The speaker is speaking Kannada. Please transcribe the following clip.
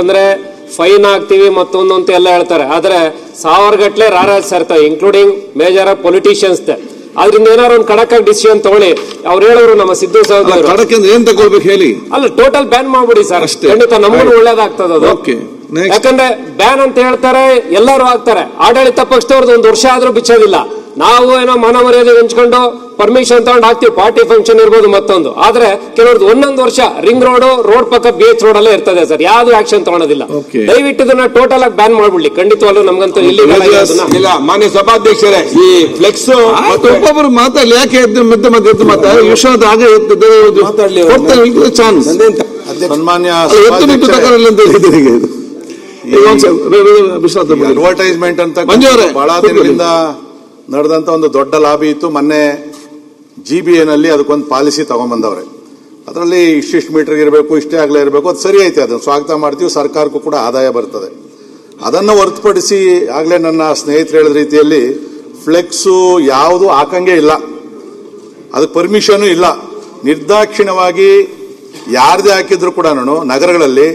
ಅಂದ್ರೆ ಫೈನ್ ಹಾಕ್ತಿವಿ ಮತ್ತೊಂದು ಅಂತ ಎಲ್ಲ ಹೇಳ್ತಾರೆ. ಆದ್ರೆ ಸಾವಿರ ಗಟ್ಲೆ ರಾರಾಜ್ ಸೇರ್ತವೆ, ಇನ್ಕ್ಲೂಡಿಂಗ್ ಮೇಜರ್ ಪೊಲಿಟಿಷಿಯನ್ಸ್. ಅದರಿಂದ ಏನಾದ್ರು ಒಂದು ಖಡಕ್ ಡಿಸಿಷನ್ ತಗೊಳ್ಳಿ. ಅವ್ರು ಹೇಳೋರು ನಮ್ಮ ಸಿದ್ದು ಸಹೋದರ ಖಡಕ್ ಅಂದ್ರೆ ಏನ್ ತಗೊಳ್ಬೇಕು ಹೇಳಿ. ಅಲ್ಲ, ಟೋಟಲ್ ಬ್ಯಾನ್ ಮಾಡ್ಬಿಡಿ ಸರ್, ಖಂಡಿತ ನಮಗೂ ಒಳ್ಳೇದಾಗ್ತದ ಅದು. ಯಾಕಂದ್ರೆ ಬ್ಯಾನ್ ಅಂತ ಹೇಳ್ತಾರೆ, ಎಲ್ಲರೂ ಆಗ್ತಾರೆ. ಆಡಳಿತ ಪಕ್ಷದವ್ರದ್ದು 1 ವರ್ಷ ಆದ್ರೂ ಬಿಚ್ಚೋದಿಲ್ಲ. ನಾವು ಏನೋ ಮನ ಮರ್ಯಾದೆ ಹಂಚ್ಕೊಂಡು ಪರ್ಮಿಷನ್ ತಗೊಂಡು ಹಾಕ್ತಿವಿ, ಪಾರ್ಟಿ ಫಂಕ್ಷನ್ ಇರ್ಬೋದು ಮತ್ತೊಂದು. ಆದ್ರೆ ಕೆಲವ್ರದ್ದು 1 ವರ್ಷ ರಿಂಗ್ ರೋಡ್ ಪಕ್ಕ BH ರೋಡ್ ಅಲ್ಲೇ ಇರ್ತದೆ ಸರ್, ಯಾವ್ದು ಆಕ್ಷನ್ ತಗೊಳೋದಿಲ್ಲ. ದಯವಿಟ್ಟು ಇದನ್ನ ಟೋಟಲ್ ಆಗಿ ಬ್ಯಾನ್ ಮಾಡ್ಬಿಡ್ಲಿ. ಖಂಡಿತವಾಗ್ಲೂ ನಮ್ಗಂತೂ ಇಲ್ಲಿ ಇಲ್ಲ. ಮಾನ್ಯ ಸಭಾಧ್ಯಕ್ಷರೇ, ಈ ಫ್ಲೆಕ್ಸ್ ಒಬ್ಬೊಬ್ಬರು ಮಾತಾಡ್ಲಿ, ಯಾಕೆ ಮಧ್ಯೆ ಮಧ್ಯೆ ಮಾತಾಡ ವಿಶ್ವದ ಹಾಗೆ ಚಾನ್ಸ್ ಸನ್ಮಾನ್ಯ ಅಡ್ವರ್ಟೈಸ್ಮೆಂಟ್ ಅಂತ ಬಹಳ ದಿನದಿಂದ ನಡೆದಂತ ಒಂದು ದೊಡ್ಡ ಲಾಬಿ ಇತ್ತು. ಮೊನ್ನೆ GBA ನಲ್ಲಿ ಅದಕ್ಕೊಂದು ಪಾಲಿಸಿ ತಗೊಂಡ್ಬಂದವ್ರೆ. ಅದರಲ್ಲಿ ಇಷ್ಟಿಷ್ಟು ಮೀಟರ್ ಇರಬೇಕು, ಇಷ್ಟೇ ಆಗಲೇ ಇರಬೇಕು. ಅದು ಸರಿ ಐತೆ, ಅದನ್ನು ಸ್ವಾಗತ ಮಾಡ್ತೀವಿ. ಸರ್ಕಾರಕ್ಕೂ ಕೂಡ ಆದಾಯ ಬರ್ತದೆ. ಅದನ್ನು ಹೊರತುಪಡಿಸಿ ಆಗ್ಲೇ ನನ್ನ ಸ್ನೇಹಿತರು ಹೇಳಿದ ರೀತಿಯಲ್ಲಿ ಫ್ಲೆಕ್ಸು ಯಾವುದು ಹಾಕಂಗೆ ಇಲ್ಲ, ಅದಕ್ಕೆ ಪರ್ಮಿಷನ್ ಇಲ್ಲ. ನಿರ್ದಾಕ್ಷಿಣ್ಯವಾಗಿ ಯಾರದೇ ಹಾಕಿದ್ರು ಕೂಡ ನಗರಗಳಲ್ಲಿ